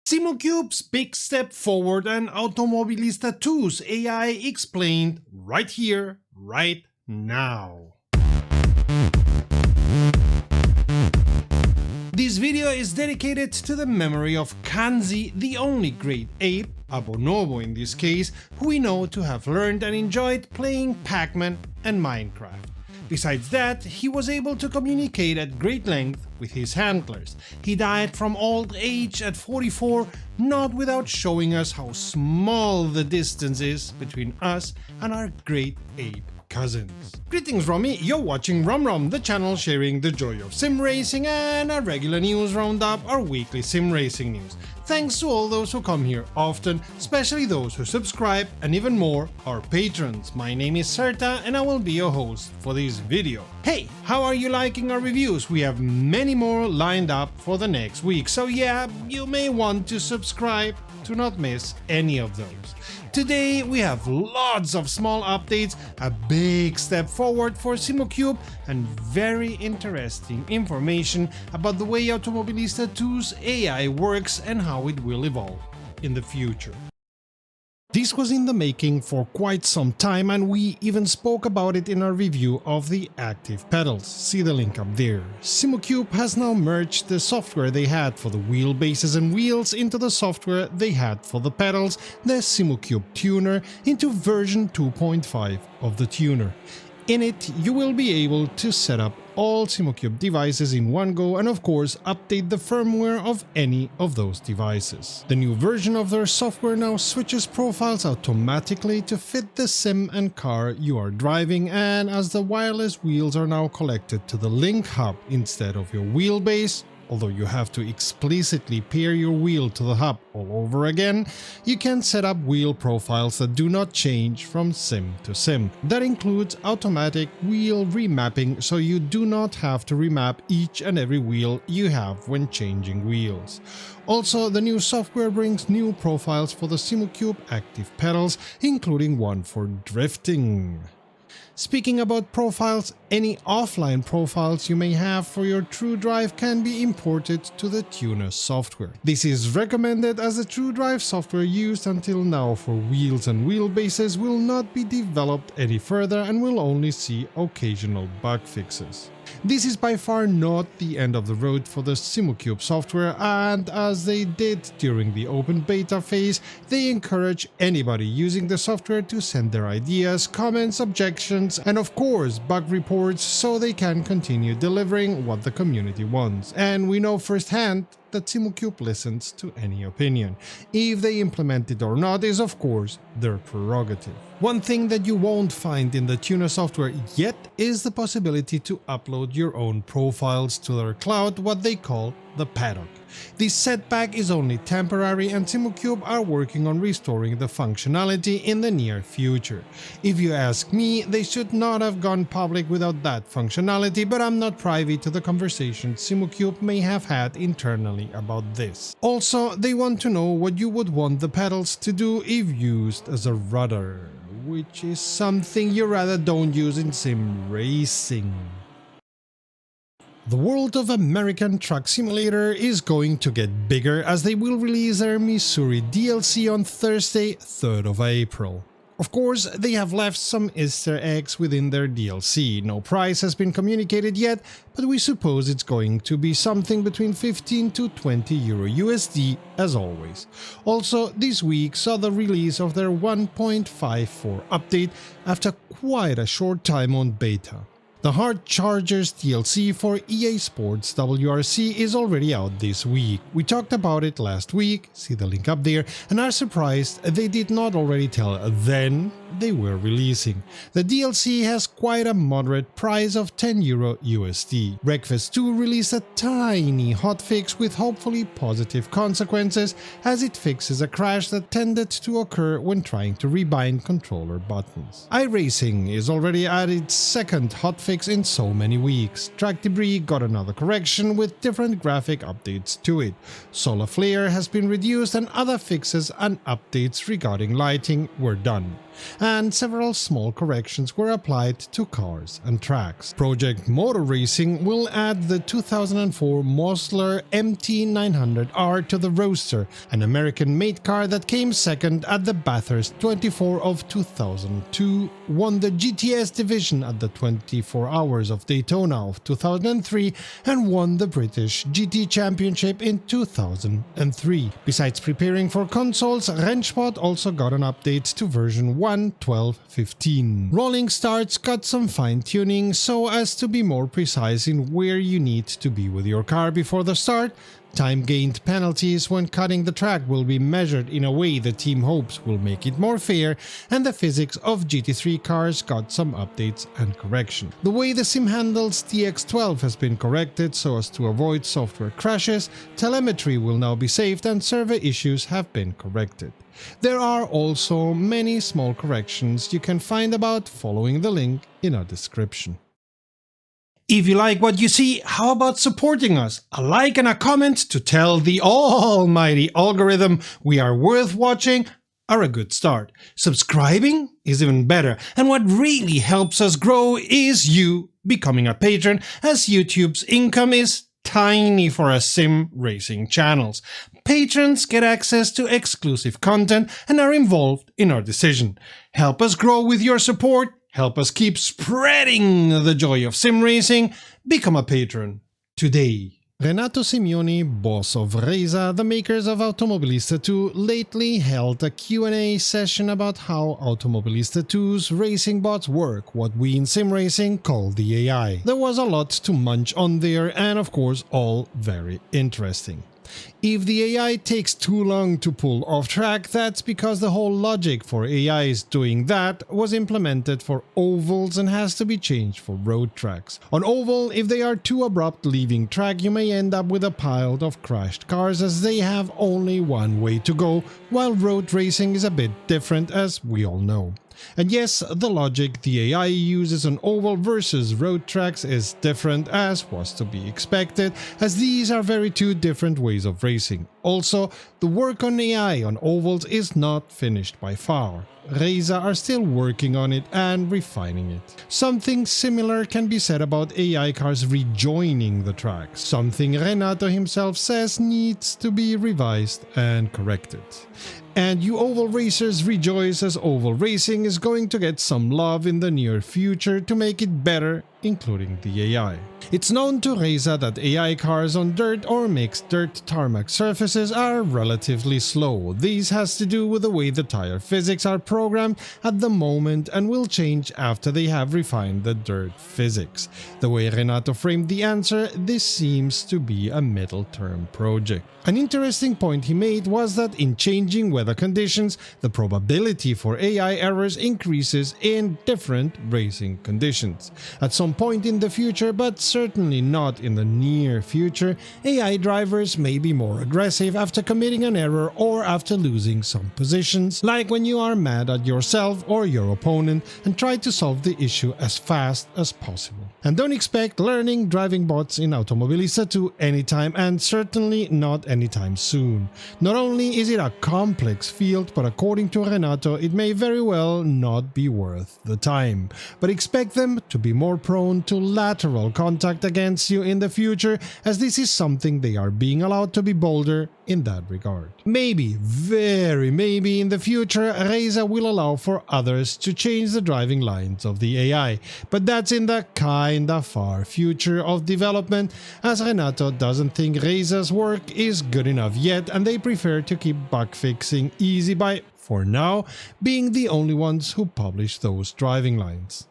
Simucube's big step forward and Automobilista 2's AI explained right here, right now. This video is dedicated to the memory of Kanzi, the only great ape, a bonobo in this case, who we know to have learned and enjoyed playing Pac-Man and Minecraft. Besides that, he was able to communicate at great length with his handlers. He died from old age at 44, not without showing us how small the distance is between us and our great ape cousins. Greetings Romy, you're watching RomRom, the channel sharing the joy of sim racing and a regular news roundup, our weekly sim racing news. Thanks to all those who come here often, especially those who subscribe, and even more, our patrons. My name is Serta and I will be your host for this video. Hey, how are you liking our reviews? We have many more lined up for the next week, so yeah, you may want to subscribe to not miss any of those. Today we have lots of small updates, a big step forward for Simucube, and very interesting information about the way Automobilista 2's AI works and how it will evolve in the future. This was in the making for quite some time, and we even spoke about it in our review of the active pedals. See the link up there. Simucube has now merged the software they had for the wheelbases and wheels into the software they had for the pedals, the Simucube Tuner, into version 2.5 of the tuner. In it, you will be able to set up all Simucube devices in one go and of course update the firmware of any of those devices. The new version of their software now switches profiles automatically to fit the sim and car you are driving, and as the wireless wheels are now connected to the link hub instead of your wheelbase, although you have to explicitly pair your wheel to the hub all over again, you can set up wheel profiles that do not change from sim to sim. That includes automatic wheel remapping, so you do not have to remap each and every wheel you have when changing wheels. Also, the new software brings new profiles for the Simucube active pedals, including one for drifting. Speaking about profiles, any offline profiles you may have for your True Drive can be imported to the tuner software. This is recommended as the True Drive software used until now for wheels and wheelbases will not be developed any further and will only see occasional bug fixes. This is by far not the end of the road for the Simucube software, and as they did during the open beta phase, they encourage anybody using the software to send their ideas, comments, objections, and of course bug reports, so they can continue delivering what the community wants. And we know firsthand that Simucube listens to any opinion. If they implement it or not is of course their prerogative. One thing that you won't find in the tuner software yet is the possibility to upload your own profiles to their cloud, what they call the paddock. This setback is only temporary, and Simucube are working on restoring the functionality in the near future. If you ask me, they should not have gone public without that functionality, but I'm not privy to the conversations Simucube may have had internally about this. Also, they want to know what you would want the pedals to do if used as a rudder, which is something you rather don't use in sim racing. The world of American Truck Simulator is going to get bigger as they will release their Missouri DLC on Thursday, 3rd of April. Of course, they have left some Easter eggs within their DLC. No price has been communicated yet, but we suppose it's going to be something between 15 to 20 Euro USD as always. Also, this week saw the release of their 1.54 update after quite a short time on beta. The Hard Chargers DLC for EA Sports WRC is already out this week. We talked about it last week, see the link up there, and are surprised they did not already tell then they were releasing. The DLC has quite a moderate price of 10 Euro USD. Wreckfest 2 released a tiny hotfix with hopefully positive consequences, as it fixes a crash that tended to occur when trying to rebind controller buttons. iRacing is already at its second hotfix in so many weeks. Track Debris got another correction with different graphic updates to it. Solar Flare has been reduced, and other fixes and updates regarding lighting were done. and several small corrections were applied to cars and tracks. Project Motor Racing will add the 2004 Mosler MT900R to the roster, an American-made car that came second at the Bathurst 24 of 2002, won the GTS division at the 24 Hours of Daytona of 2003, and won the British GT Championship in 2003. Besides preparing for consoles, Rennsport also got an update to version 1.12.15. Rolling Starts got some fine-tuning so as to be more precise in where you need to be with your car before the start. Time gained penalties when cutting the track will be measured in a way the team hopes will make it more fair, and the physics of GT3 cars got some updates and correction. The way the sim handles TX12 has been corrected so as to avoid software crashes, telemetry will now be saved, and server issues have been corrected. There are also many small corrections you can find about following the link in our description. If you like what you see, how about supporting us? A like and a comment to tell the almighty algorithm we are worth watching are a good start. Subscribing is even better, and what really helps us grow is you becoming a patron, as YouTube's income is tiny for a sim racing channels. Patrons get access to exclusive content and are involved in our decision. Help us grow with your support. Help us keep spreading the joy of sim racing. Become a patron today. Renato Simeoni, boss of Reza, the makers of Automobilista 2, lately held a Q&A session about how Automobilista 2's racing bots work, what we in sim racing call the AI. There was a lot to munch on there, and of course all very interesting. If the AI takes too long to pull off track, that's because the whole logic for AIs doing that was implemented for ovals and has to be changed for road tracks. On oval, if they are too abrupt leaving track, you may end up with a pile of crashed cars as they have only one way to go, while road racing is a bit different, as we all know. And yes, the logic the AI uses on oval versus road tracks is different, as was to be expected, as these are very two different ways of racing. Also, the work on AI on ovals is not finished by far. Reza are still working on it and refining it. Something similar can be said about AI cars rejoining the tracks, something Renato himself says needs to be revised and corrected. And you oval racers rejoice, as oval racing is going to get some love in the near future to make it better, including the AI. It's known to Reza that AI cars on dirt or mixed dirt tarmac surfaces are relatively slow. This has to do with the way the tire physics are programmed at the moment and will change after they have refined the dirt physics. The way Renato framed the answer, this seems to be a middle-term project. An interesting point he made was that in changing weather conditions, the probability for AI errors increases in different racing conditions. At some point in the future, but certainly not in the near future, AI drivers may be more aggressive after committing an error or after losing some positions, like when you are mad at yourself or your opponent and try to solve the issue as fast as possible. And don't expect learning driving bots in Automobilista 2 anytime, and certainly not anytime soon. Not only is it a complex field, but according to Renato, it may very well not be worth the time. But expect them to be more prone to lateral contact against you in the future, as this is something they are being allowed to be bolder in that regard. Maybe, very maybe in the future, Reza will allow for others to change the driving lines of the AI, but that's in the kinda far future of development, as Renato doesn't think Reza's work is good enough yet, and they prefer to keep bug fixing easy by, for now, being the only ones who publish those driving lines.